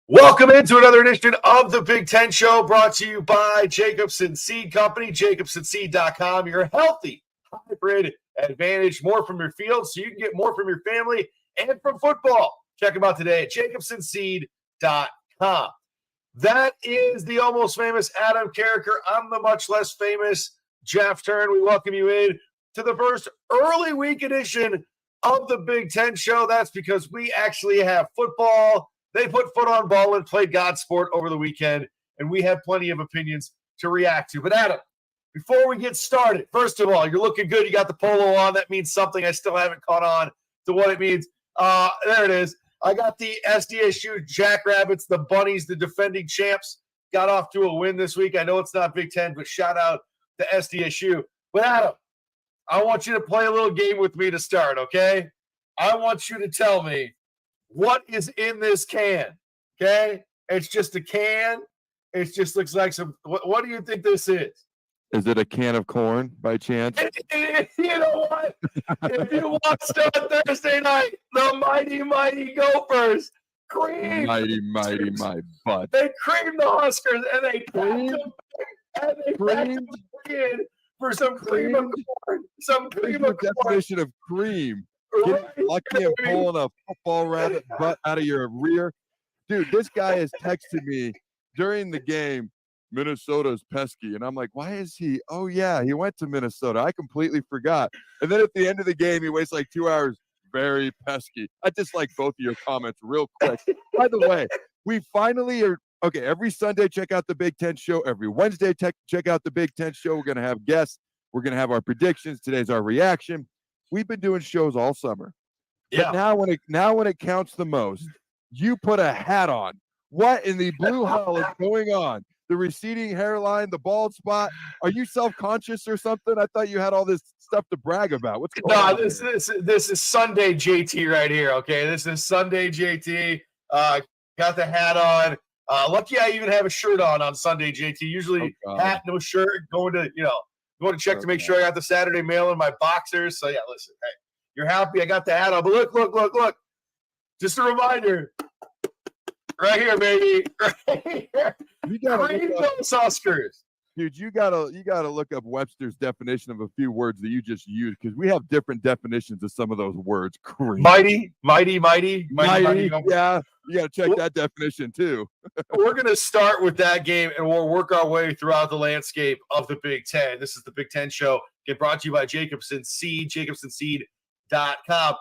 Welcome into another edition of the Big Ten Show, brought to you by Jacobson Seed Company, jacobsonseed.com. Your healthy hybrid advantage, more from your field so you can get more from your family and from football. Check them out today at jacobsonseed.com. That is the almost famous Adam Carriker. I'm the much less famous Jeff Thurn. We welcome you in to the first early week edition of the Big Ten Show. That's because we actually have football. They put foot on ball and played God's sport over the weekend, and we have plenty of opinions to react to. But Adam, before we get started, first of all, you're looking good. You got the polo on. That means something. I still haven't caught on to what it means. There it is. I got the SDSU Jackrabbits, the Bunnies, the defending champs. Got off to a win this week. I know it's not Big Ten, but shout out to SDSU. But Adam, I want you to play a little game with me to start, okay? I want you to tell me what is in this can, okay? It's just a can. It just looks like some – what do you think this is? Is it a can of corn by chance? You know what? If you watched on Thursday night, the mighty Gophers creamed – Mighty, my butt. They creamed the Huskers, and they packed them in for some cream of corn. Some cream of corn. Definition of cream. Getting lucky and pulling a football rabbit butt out of your rear. Dude, this guy has texted me during the game, Minnesota's pesky. And I'm like, why is he? Oh, yeah, he went to Minnesota. I completely forgot. And then at the end of the game, he waits like 2 hours. Very pesky. I just like both of your comments real quick. By the way, we finally are. Okay, every Sunday, check out the Big Ten Show. Every Wednesday, check out the Big Ten Show. We're going to have guests. We're going to have our predictions. Today's our reaction. We've been doing shows all summer. Yeah. But now when it counts the most, you put a hat on. What in the blue hell is going on? The receding hairline, the bald spot. Are you self-conscious or something? I thought you had all this stuff to brag about. What's going on? No, this is Sunday JT right here, okay? This is Sunday JT. Got the hat on. Lucky I even have a shirt on Sunday JT. Usually hat, no shirt, going to check to make sure I got the Saturday mail in my boxers. So, yeah, listen, hey, you're happy I got the hat on. But look. Just a reminder. Right here, baby. Right here. You gotta Cream those Huskers. Dude, you gotta look up Webster's definition of a few words that you just used, because we have different definitions of some of those words. Cream. Mighty. Yeah, you gotta check that definition too. We're gonna start with that game, and we'll work our way throughout the landscape of the Big Ten. This is the Big Ten Show. Get brought to you by Jacobson Seed, jacobsonseed.com.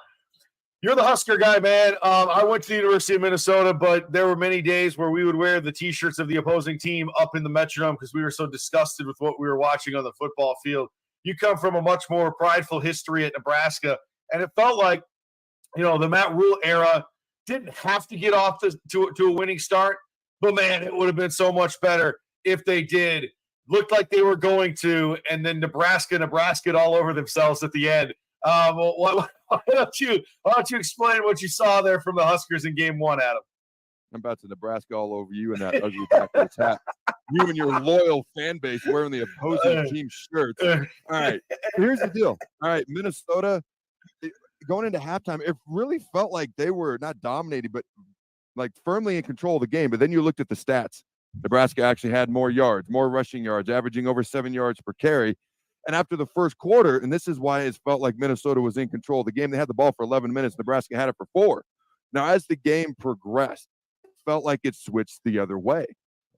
You're the Husker guy, man. I went to the University of Minnesota, but there were many days where we would wear the T-shirts of the opposing team up in the Metrodome because we were so disgusted with what we were watching on the football field. You come from a much more prideful history at Nebraska, and it felt like, the Matt Rule era didn't have to get off to a winning start, but, man, it would have been so much better if they did. Looked like they were going to, and then Nebraska all over themselves at the end. Why don't you explain what you saw there from the Huskers in game one, Adam? I'm about to Nebraska all over you in that ugly backwards hat. You and your loyal fan base wearing the opposing team shirts. All right, here's the deal. All right, Minnesota, going into halftime, it really felt like they were not dominating, but like firmly in control of the game. But then you looked at the stats. Nebraska actually had more yards, more rushing yards, averaging over 7 yards per carry. And after the first quarter, and this is why it felt like Minnesota was in control of the game, they had the ball for 11 minutes. Nebraska had it for 4. Now, as the game progressed, it felt like it switched the other way.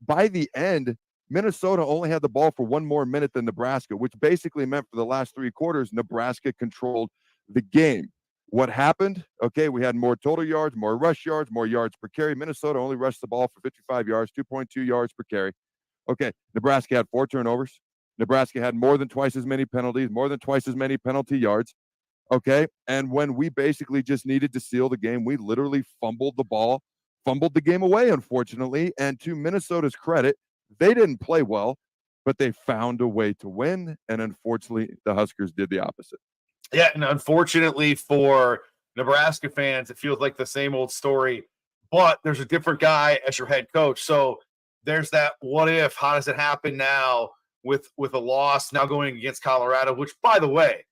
By the end, Minnesota only had the ball for 1 more minute than Nebraska, which basically meant for the last 3 quarters, Nebraska controlled the game. What happened? Okay, we had more total yards, more rush yards, more yards per carry. Minnesota only rushed the ball for 55 yards, 2.2 yards per carry. Okay, Nebraska had 4 turnovers. Nebraska had more than twice as many penalties, more than twice as many penalty yards. Okay. And when we basically just needed to seal the game, we literally fumbled the ball, fumbled the game away, unfortunately. And to Minnesota's credit, they didn't play well, but they found a way to win. And unfortunately, the Huskers did the opposite. Yeah. And unfortunately for Nebraska fans, it feels like the same old story, but there's a different guy as your head coach. So there's that what if, how does it happen now? With a loss now going against Colorado, which, by the way,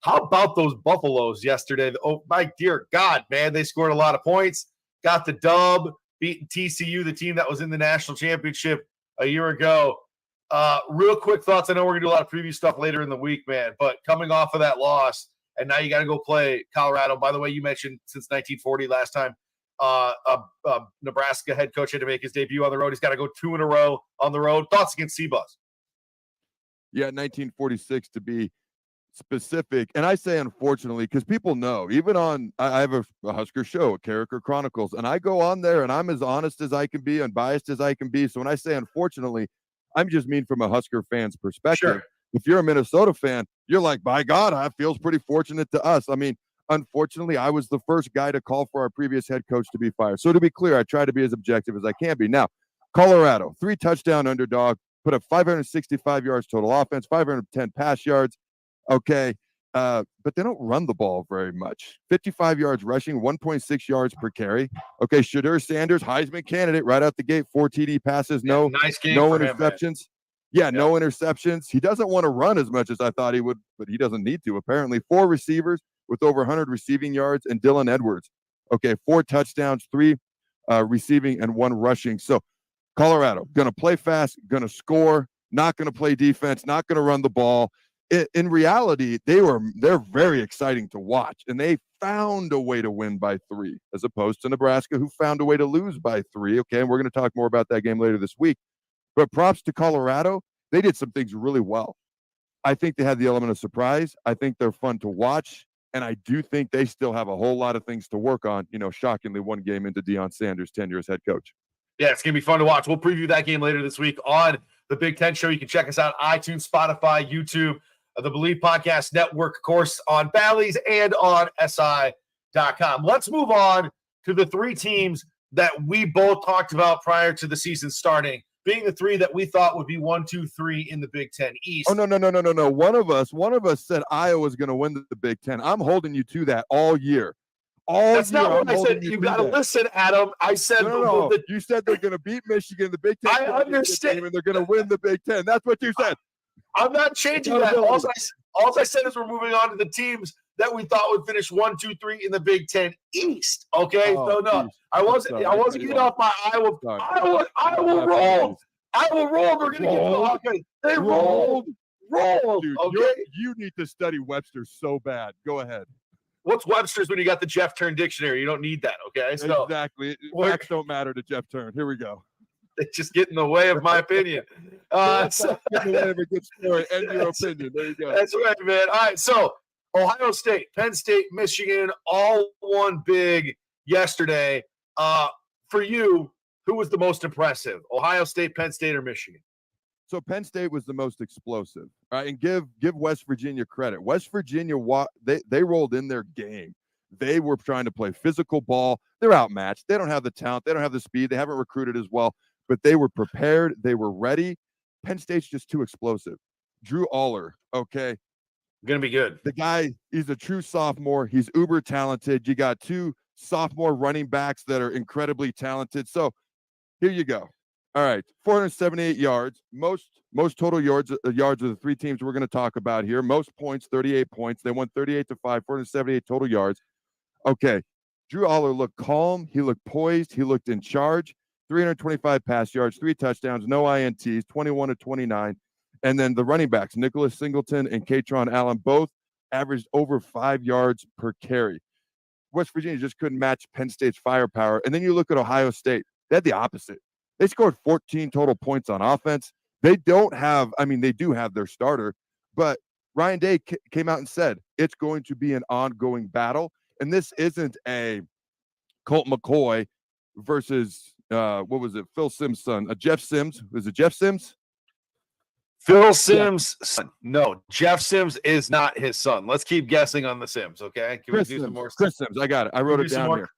how about those Buffaloes yesterday? Oh, my dear God, man, they scored a lot of points, got the dub. beating TCU, the team that was in the national championship a year ago. Real quick thoughts. I know we're going to do a lot of preview stuff later in the week, man, but coming off of that loss, and now you got to go play Colorado. By the way, you mentioned since 1940 last time Nebraska head coach had to make his debut on the road. He's got to go 2 in a row on the road. Thoughts against C-Buzz? Yeah, 1946 to be specific. And I say unfortunately, because people know, even on, I have a Husker show, Carriker Chronicles, and I go on there and I'm as honest as I can be, unbiased as I can be. So when I say unfortunately, I'm just mean from a Husker fan's perspective. Sure. If you're a Minnesota fan, you're like, by God, it feels pretty fortunate to us. I mean, unfortunately, I was the first guy to call for our previous head coach to be fired. So to be clear, I try to be as objective as I can be. Now, Colorado, 3-touchdown underdog, put up 565 yards total offense, 510 pass yards. Okay. But they don't run the ball very much. 55 yards rushing, 1.6 yards per carry. Okay. Shedeur Sanders, Heisman candidate right out the gate, 4 TD passes, no interceptions. No interceptions. He doesn't want to run as much as I thought he would, but he doesn't need to. Apparently, 4 receivers with over 100 receiving yards, and Dylan Edwards. Okay, 4 touchdowns, 3 receiving, and 1 rushing. So Colorado, going to play fast, going to score, not going to play defense, not going to run the ball. In reality, they're very exciting to watch, and they found a way to win by 3, as opposed to Nebraska, who found a way to lose by 3. Okay, and we're going to talk more about that game later this week. But props to Colorado, they did some things really well. I think they had the element of surprise. I think they're fun to watch, and I do think they still have a whole lot of things to work on. Shockingly, 1 game into Deion Sanders' tenure as head coach. Yeah, it's going to be fun to watch. We'll preview that game later this week on the Big Ten Show. You can check us out iTunes, Spotify, YouTube, the Believe Podcast Network, of course, on Bally's and on SI.com. Let's move on to the 3 teams that we both talked about prior to the season starting, being the 3 that we thought would be 1, 2, 3 in the Big Ten East. Oh, no. One of us said Iowa's going to win the Big Ten. I'm holding you to that all year. That's not what I said. You got to listen, Adam. I said no. You said they're going to beat Michigan in the Big Ten. I understand. And they're going to win the Big Ten. That's what you said. I'm not changing that. All I said is we're moving on to the teams that we thought would finish 1, 2, 3 in the Big Ten East. Okay, so no, I wasn't getting off my Iowa. Iowa rolled. Iowa rolled. We're gonna get the They rolled. Dude, okay, you need to study Webster so bad. Go ahead. What's Webster's when you got the Jeff Thurn dictionary? You don't need that. Okay, so exactly. Facts don't matter to Jeff Thurn. Here we go. They just get in the way of my opinion. Get in the way of a good story and your opinion. There you go. That's right, man. All right, so Ohio State, Penn State, Michigan, all won big yesterday. For you, who was the most impressive? Ohio State, Penn State, or Michigan? So Penn State was the most explosive, right? And give West Virginia credit. West Virginia, they rolled in their game. They were trying to play physical ball. They're outmatched. They don't have the talent. They don't have the speed. They haven't recruited as well, but they were prepared. They were ready. Penn State's just too explosive. Drew Aller, okay. Going to be good. The guy, he's a true sophomore. He's uber talented. You got 2 sophomore running backs that are incredibly talented. So here you go. All right, 478 yards, most total yards of the 3 teams we're going to talk about here. Most points, 38 points. They won 38-5, 478 total yards. Okay, Drew Aller looked calm. He looked poised. He looked in charge. 325 pass yards, 3 touchdowns, no INTs, 21-29. And then the running backs, Nicholas Singleton and Katron Allen, both averaged over 5 yards per carry. West Virginia just couldn't match Penn State's firepower. And then you look at Ohio State. They had the opposite. They scored 14 total points on offense. They don't have, they do have their starter, but Ryan Day came out and said it's going to be an ongoing battle. And this isn't a Colt McCoy versus, Phil Sims' son, Jeff Sims. Was it Jeff Sims? Phil Sims' son. No, Jeff Sims is not his son. Let's keep guessing on the Sims, okay? Can Chris Sims. I got it. I wrote it down here.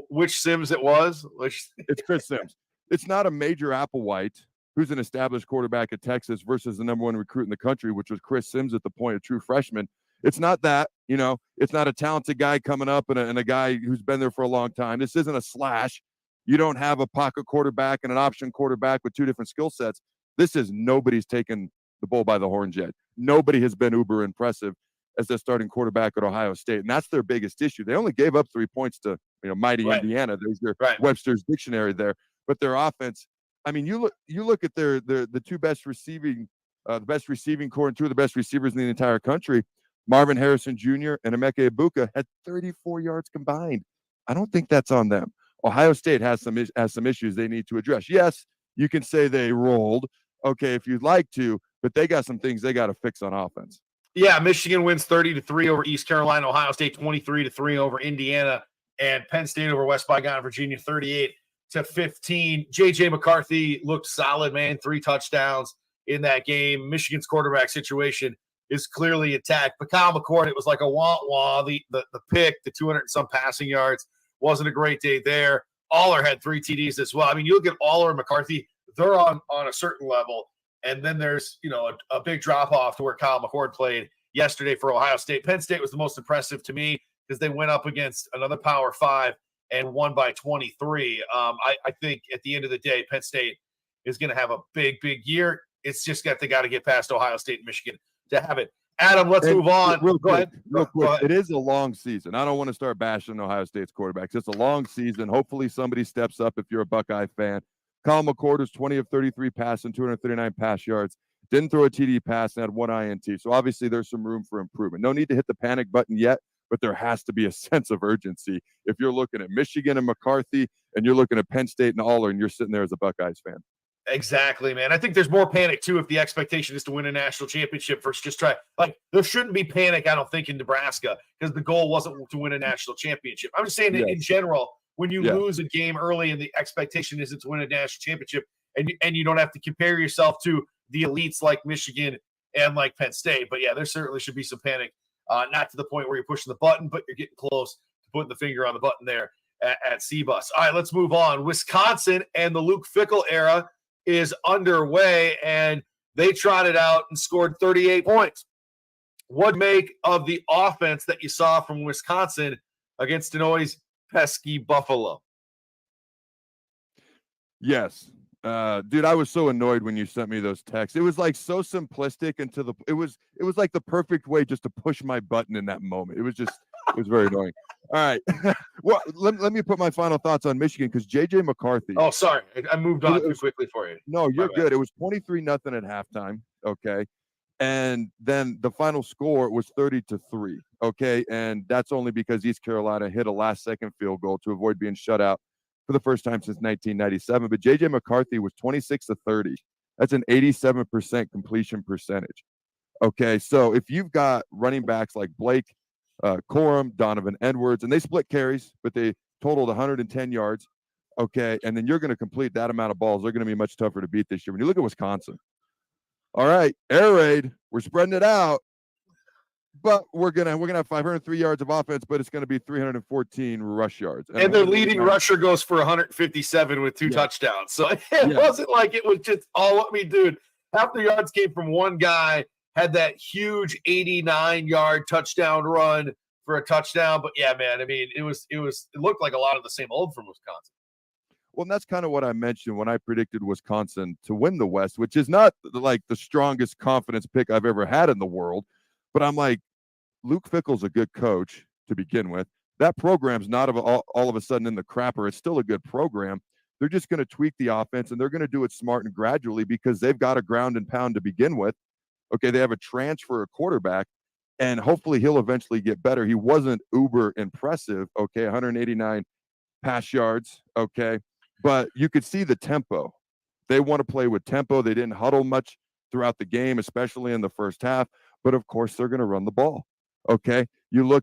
Which Sims it was? It's Chris Sims. It's not a major Applewhite who's an established quarterback at Texas versus the number 1 recruit in the country, which was Chris Sims at the point, a true freshman. It's not that, it's not a talented guy coming up and a guy who's been there for a long time. This isn't a slash. You don't have a pocket quarterback and an option quarterback with 2 different skill sets. This is nobody's taken the bull by the horns yet. Nobody has been uber impressive as their starting quarterback at Ohio State. And that's their biggest issue. They only gave up 3 points to mighty Right. Indiana. There's your Right. Webster's dictionary there. But their offense, I mean, you look at the two best receiving, the best receiving core and two of the best receivers in the entire country. Marvin Harrison Jr. and Emeka Egbuka had 34 yards combined. I don't think that's on them. Ohio State has some issues they need to address. Yes, you can say they rolled, okay, if you'd like to, but they got some things they got to fix on offense. Yeah, Michigan wins 30-3 over East Carolina. Ohio State 23-3 over Indiana, and Penn State over West Bygone, Virginia 38-15. JJ McCarthy looked solid, man. 3 touchdowns in that game. Michigan's quarterback situation is clearly intact. But Kyle McCord, it was like a wah-wah. The pick, the 200 and some passing yards, wasn't a great day there. Aller had 3 TDs as well. I mean, you look at Aller and McCarthy, they're on a certain level. And then there's, a big drop-off to where Kyle McCord played yesterday for Ohio State. Penn State was the most impressive to me because they went up against another Power 5 and won by 23. I think at the end of the day, Penn State is going to have a big, big year. It's just they got to get past Ohio State and Michigan to have it. Adam, let's move on. Real quick. It is a long season. I don't want to start bashing Ohio State's quarterbacks. It's a long season. Hopefully somebody steps up if you're a Buckeye fan. Kyle McCord was 20 of 33 passing, 239 pass yards. Didn't throw a TD pass and had 1 INT. So obviously there's some room for improvement. No need to hit the panic button yet, but there has to be a sense of urgency. If you're looking at Michigan and McCarthy and you're looking at Penn State and Aller and you're sitting there as a Buckeyes fan. Exactly, man. I think there's more panic, too, if the expectation is to win a national championship versus just try. There shouldn't be panic, I don't think, in Nebraska because the goal wasn't to win a national championship. I'm just saying in general, when you lose a game early and the expectation isn't to win a national championship and you don't have to compare yourself to the elites like Michigan and like Penn State. But, yeah, there certainly should be some panic, not to the point where you're pushing the button, but you're getting close to putting the finger on the button there at CBUS. All right, let's move on. Wisconsin and the Luke Fickell era is underway, and they trotted out and scored 38 points. What make of the offense that you saw from Wisconsin against an always pesky Buffalo? Yes. Dude, I was so annoyed when you sent me those texts. It was like so simplistic and it was like the perfect way just to push my button in that moment. It was very annoying. All right. Well, let me put my final thoughts on Michigan because JJ McCarthy. Oh, sorry. I moved on too quickly for you. No, you're good. It was 23-0 at halftime. Okay. And then the final score was 30-3. Okay. And that's only because East Carolina hit a last-second field goal to avoid being shut out for the first time since 1997. But JJ McCarthy was 26-30. That's an 87% completion percentage. Okay. So if you've got running backs like Blake Corum, Donovan Edwards, and they split carries, but they totaled 110 yards. Okay, and then you're going to complete that amount of balls. They're going to be much tougher to beat this year. When you look at Wisconsin, all right, air raid, we're spreading it out, but we're gonna have 503 yards of offense, but it's going to be 314 rush yards. And their leading rusher goes for 157 with 2 touchdowns. So it wasn't like it was just all. I mean, dude, half the yards came from one guy. Had that huge 89-yard touchdown run for a touchdown. But, yeah, man, I mean, it looked like a lot of the same old from Wisconsin. Well, and that's kind of what I mentioned when I predicted Wisconsin to win the West, which is not like the strongest confidence pick I've ever had in the world. But I'm like, Luke Fickell's a good coach to begin with. That program's not all of a sudden in the crapper. It's still a good program. They're just going to tweak the offense, and they're going to do it smart and gradually because they've got a ground and pound to begin with. Okay, they have a transfer quarterback, and hopefully he'll eventually get better. He wasn't uber impressive, okay, 189 pass yards, okay, but you could see the tempo. They want to play with tempo. They didn't huddle much throughout the game, especially in the first half, but of course they're going to run the ball, okay? You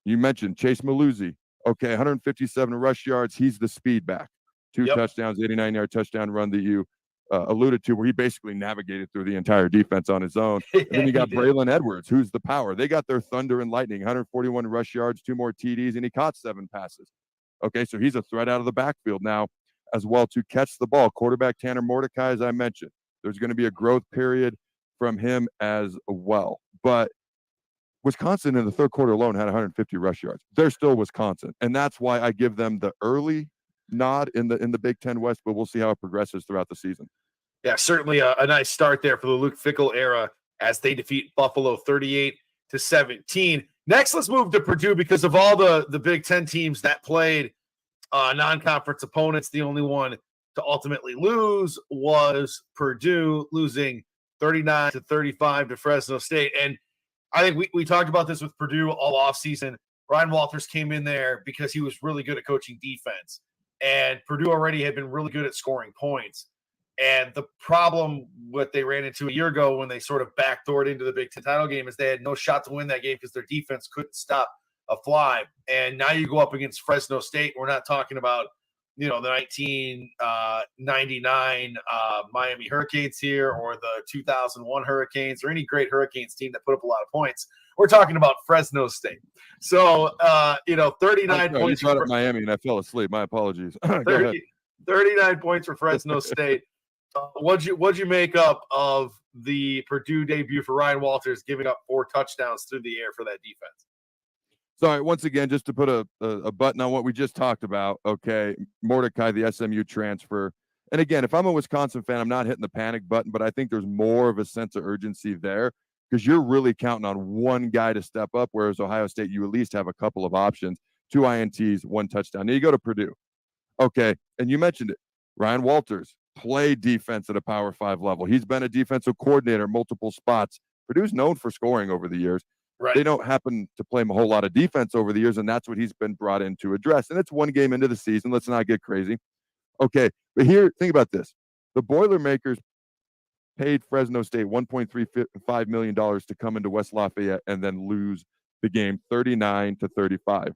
mentioned Chase Maluzzi, okay, 157 rush yards. He's the speed back. 2 touchdowns, 89-yard touchdown run that you alluded to, where he basically navigated through the entire defense on his own. And then you got Braylon Edwards, who's the power. They got their thunder and lightning, 141 rush yards, 2 more TDs, and he caught 7 passes. Okay, so he's a threat out of the backfield now as well to catch the ball. Quarterback Tanner Mordecai, as I mentioned, there's going to be a growth period from him as well. But Wisconsin in the third quarter alone had 150 rush yards. They're still Wisconsin, and that's why I give them the early nod in the Big Ten West, but we'll see how it progresses throughout the season. Yeah, certainly a nice start there for the Luke Fickell era as they defeat Buffalo 38-17. Next, let's move to Purdue because of all the Big Ten teams that played non-conference opponents. The only one to ultimately lose was Purdue, losing 39-35 to Fresno State. And I think we talked about this with Purdue all offseason. Ryan Walters came in there because he was really good at coaching defense. And Purdue already had been really good at scoring points. And the problem what they ran into a year ago when they sort of backdoored into the Big Ten title game is they had no shot to win that game because their defense couldn't stop a fly. And now you go up against Fresno State. We're not talking about, the 1999 Miami Hurricanes here or the 2001 Hurricanes or any great Hurricanes team that put up a lot of points. We're talking about Fresno State. So, 39 points. You brought up Miami and I fell asleep. My apologies. Go ahead. 39 points for Fresno State. What'd you make up of the Purdue debut for Ryan Walters, giving up 4 touchdowns through the air for that defense? Sorry, once again, just to put a button on what we just talked about, okay, Mordecai, the SMU transfer. And again, if I'm a Wisconsin fan, I'm not hitting the panic button, but I think there's more of a sense of urgency there because you're really counting on one guy to step up, whereas Ohio State, you at least have a couple of options, 2 INTs, 1 touchdown. Now you go to Purdue. Okay, and you mentioned it. Ryan Walters played defense at a Power 5 level. He's been a defensive coordinator, multiple spots. Purdue's known for scoring over the years. Right. They don't happen to play a whole lot of defense over the years, and that's what he's been brought in to address. And it's 1 game into the season. Let's not get crazy. Okay, but here, think about this. The Boilermakers paid Fresno State $1.35 million to come into West Lafayette and then lose the game 39-35.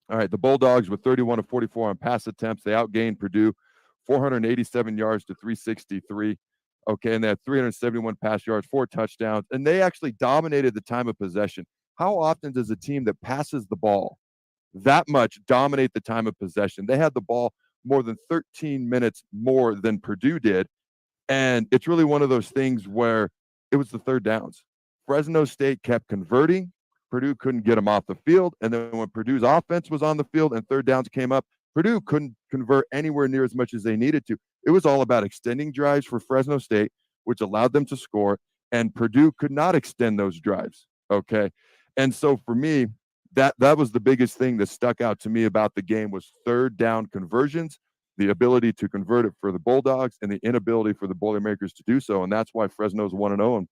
All right, the Bulldogs with 31 of 44 on pass attempts. They outgained Purdue 487 yards to 363. Okay, and they had 371 pass yards, 4 touchdowns, and they actually dominated the time of possession. How often does a team that passes the ball that much dominate the time of possession? They had the ball more than 13 minutes more than Purdue did, and it's really one of those things where it was the third downs. Fresno State kept converting. Purdue couldn't get them off the field, and then when Purdue's offense was on the field and third downs came up, Purdue couldn't convert anywhere near as much as they needed to. It was all about extending drives for Fresno State, which allowed them to score, and Purdue could not extend those drives, okay? And so for me, that was the biggest thing that stuck out to me about the game was third down conversions, the ability to convert it for the Bulldogs, and the inability for the Boilermakers to do so, and that's why Fresno's 1-0 and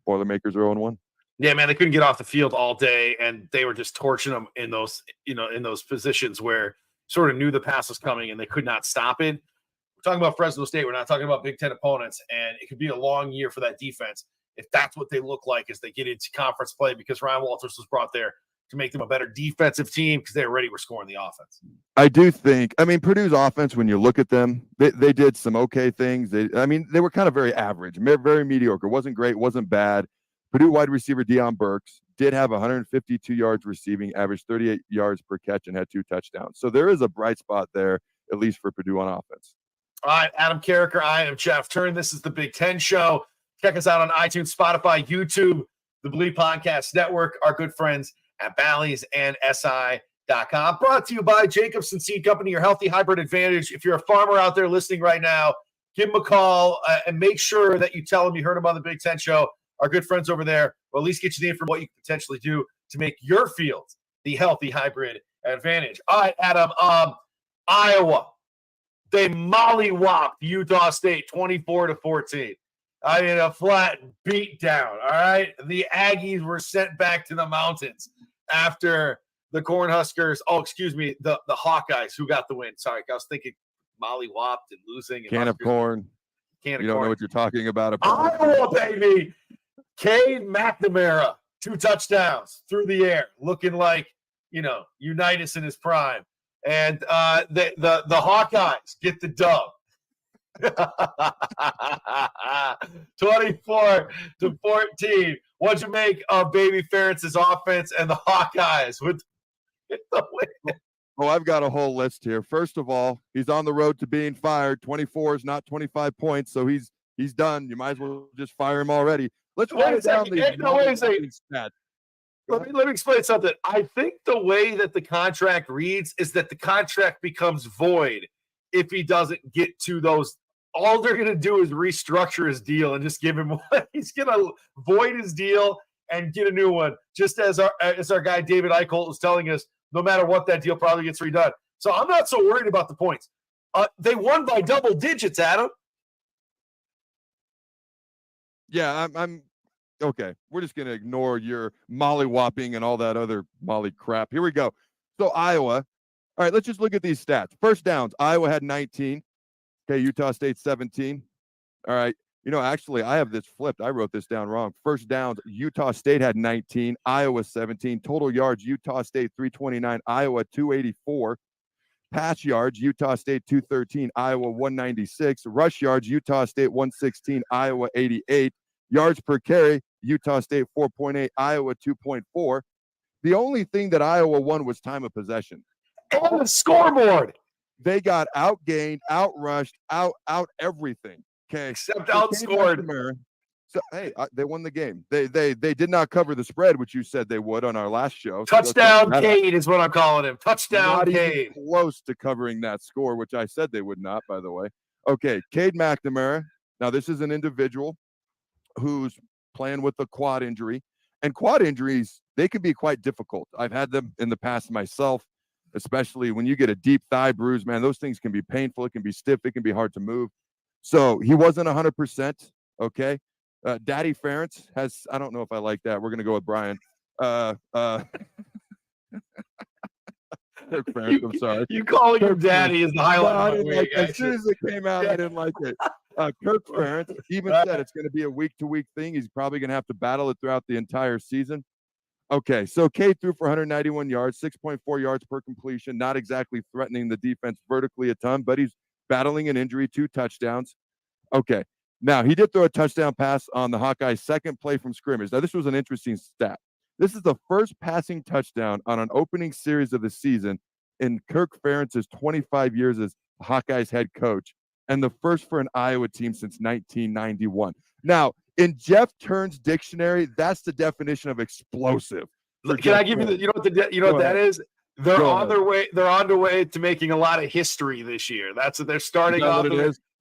Boilermakers are 0-1. Yeah, man, they couldn't get off the field all day, and they were just torching them in those, in those positions where sort of knew the pass was coming and they could not stop it. We're talking about Fresno State. We're not talking about Big Ten opponents, and it could be a long year for that defense if that's what they look like as they get into conference play because Ryan Walters was brought there to make them a better defensive team because they already were scoring the offense. I do think, Purdue's offense, when you look at them, they did some okay things. They were kind of very average, very mediocre. Wasn't great, wasn't bad. Purdue wide receiver Deion Burks did have 152 yards receiving, averaged 38 yards per catch, and had 2 touchdowns. So there is a bright spot there, at least for Purdue on offense. All right, Adam Carriker, I am Jeff Thurn. This is the Big Ten Show. Check us out on iTunes, Spotify, YouTube, the Believe Podcast Network, our good friends at Bally's and SI.com. Brought to you by Jacobson Seed Company, your healthy hybrid advantage. If you're a farmer out there listening right now, give them a call and make sure that you tell them you heard them on the Big Ten Show. Our good friends over there will at least get you the info what you can potentially do to make your field the healthy hybrid advantage. All right, Adam, Iowa, they mollywopped Utah State 24-14. A flat beat down, all right? The Aggies were sent back to the mountains after the Cornhuskers, the Hawkeyes who got the win. Sorry, I was thinking mollywopped and losing. And Can of corn. You don't know what you're talking about. Iowa, baby. Cade McNamara, 2 touchdowns through the air, looking like, Unitas in his prime. And the Hawkeyes get the dub. 24-14. What'd you make of Baby Ferretz's offense and the Hawkeyes with the win? Oh, I've got a whole list here. First of all, he's on the road to being fired. 24 is not 25 points, so he's done. You might as well just fire him already. Let's write down these stats. Let me explain something. I think the way that the contract reads is that the contract becomes void if he doesn't get to those. All they're going to do is restructure his deal and just give him – he's going to void his deal and get a new one. Just as our guy David Eichholt was telling us, no matter what, that deal probably gets redone. So I'm not so worried about the points. They won by double digits, Adam. Yeah, I'm okay. We're just going to ignore your molly-whopping and all that other molly crap. Here we go. So Iowa. All right, let's just look at these stats. First downs, Iowa had 19. Okay, Utah State 17. All right. Actually, I have this flipped. I wrote this down wrong. First downs, Utah State had 19, Iowa 17. Total yards, Utah State 329, Iowa 284. Pass yards, Utah State 213, Iowa 196. Rush yards, Utah State 116, Iowa 88. Yards per carry, Utah State 4.8, Iowa 2.4. The only thing that Iowa won was time of possession. On the scoreboard. They got outgained, outrushed, out everything. Okay, except outscored. So hey, they won the game. They did not cover the spread, which you said they would on our last show. Touchdown Cade is what I'm calling him. Touchdown Cade. Even close to covering that score, which I said they would not, by the way. Okay, Cade McNamara. Now this is an individual who's playing with a quad injury, and quad injuries, they can be quite difficult. I've had them in the past myself, especially when you get a deep thigh bruise, man. Those things can be painful. It can be stiff. It can be hard to move. So he wasn't 100%. Okay. Daddy Ferentz has, I don't know if I like that. We're going to go with Brian. Kirk Ferentz, I'm sorry. You calling him daddy is the highlight. As soon as it came out, I didn't like it. Kirk Ferentz even said it's going to be a week-to-week thing. He's probably going to have to battle it throughout the entire season. Okay, so Cade threw for 191 yards, 6.4 yards per completion, not exactly threatening the defense vertically a ton, but he's battling an injury, 2 touchdowns. Okay, now he did throw a touchdown pass on the Hawkeyes' second play from scrimmage. Now, this was an interesting stat. This is the first passing touchdown on an opening series of the season in Kirk Ferentz's 25 years as Hawkeyes head coach, and the first for an Iowa team since 1991. Now, in Jeff Thurn's dictionary, that's the definition of explosive. Can I give you you know what that is? They're on their way. They're on their way to making a lot of history this year. That's what they're starting off.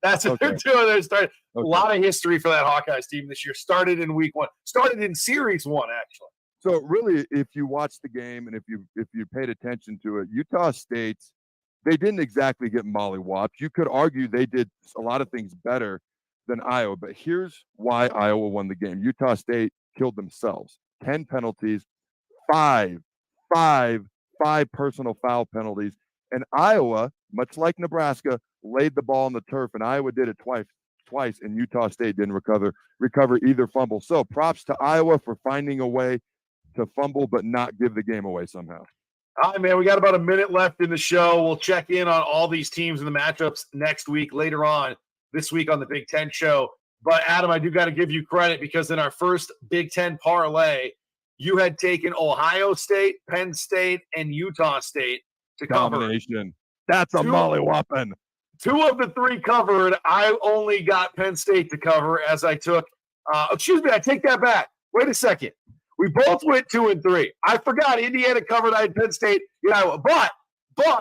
That's what they're doing. They're starting a lot of history for that Hawkeyes team this year. Started in week 1. Started in series 1, actually. So really, if you watch the game and if you paid attention to it, Utah State, they didn't exactly get mollywopped. You could argue they did a lot of things better than Iowa, but here's why Iowa won the game. Utah State killed themselves. 10 penalties, five personal foul penalties, and Iowa, much like Nebraska, laid the ball on the turf, and Iowa did it twice, and Utah State didn't recover either fumble. So props to Iowa for finding a way to fumble but not give the game away somehow. All right, man, we got about a minute left in the show. We'll check in on all these teams and the matchups next week, later on this week on the Big Ten show. But, Adam, I do got to give you credit because in our first Big Ten parlay, you had taken Ohio State, Penn State, and Utah State to cover. Domination. That's a molly-whopping. 2 of the 3 covered. I only got Penn State to cover as I took I take that back. Wait a second. We both went 2 and 3. I forgot Indiana covered. I had Penn State, Iowa. But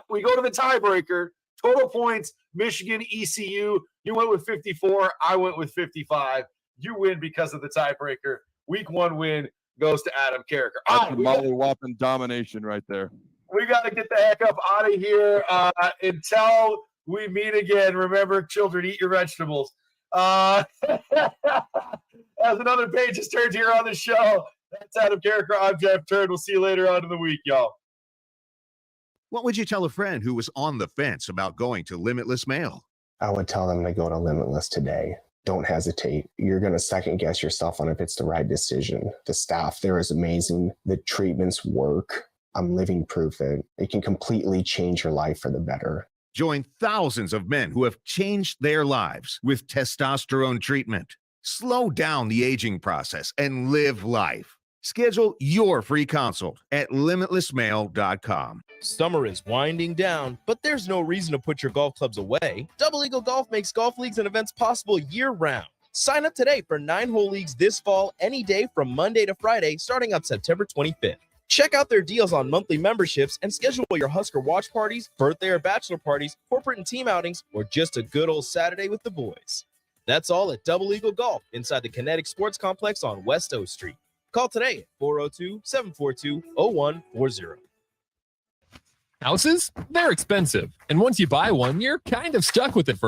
we go to the tiebreaker. Total points, Michigan, ECU. You went with 54. I went with 55. You win because of the tiebreaker. Week 1 win goes to Adam Carriker. That's a molly-whopping domination right there. We got to get the heck up out of here until we meet again. Remember, children, eat your vegetables. As another page is turned here on the show, that's Adam Carriker. I'm Jeff Thurn. We'll see you later on in the week, y'all. What would you tell a friend who was on the fence about going to Limitless Mail? I would tell them to go to Limitless today. Don't hesitate. You're going to second guess yourself on if it's the right decision. The staff there is amazing. The treatments work. I'm living proof that it can completely change your life for the better. Join thousands of men who have changed their lives with testosterone treatment. Slow down the aging process and live life. Schedule your free consult at limitlessmail.com. Summer is winding down, but there's no reason to put your golf clubs away. Double Eagle Golf makes golf leagues and events possible year-round. Sign up today for 9-hole leagues this fall, any day from Monday to Friday, starting on September 25th. Check out their deals on monthly memberships and schedule your Husker watch parties, birthday or bachelor parties, corporate and team outings, or just a good old Saturday with the boys. That's all at Double Eagle Golf inside the Kinetic Sports Complex on West O Street. Call today at 402-742-0140. Houses? They're expensive. And once you buy one, you're kind of stuck with it for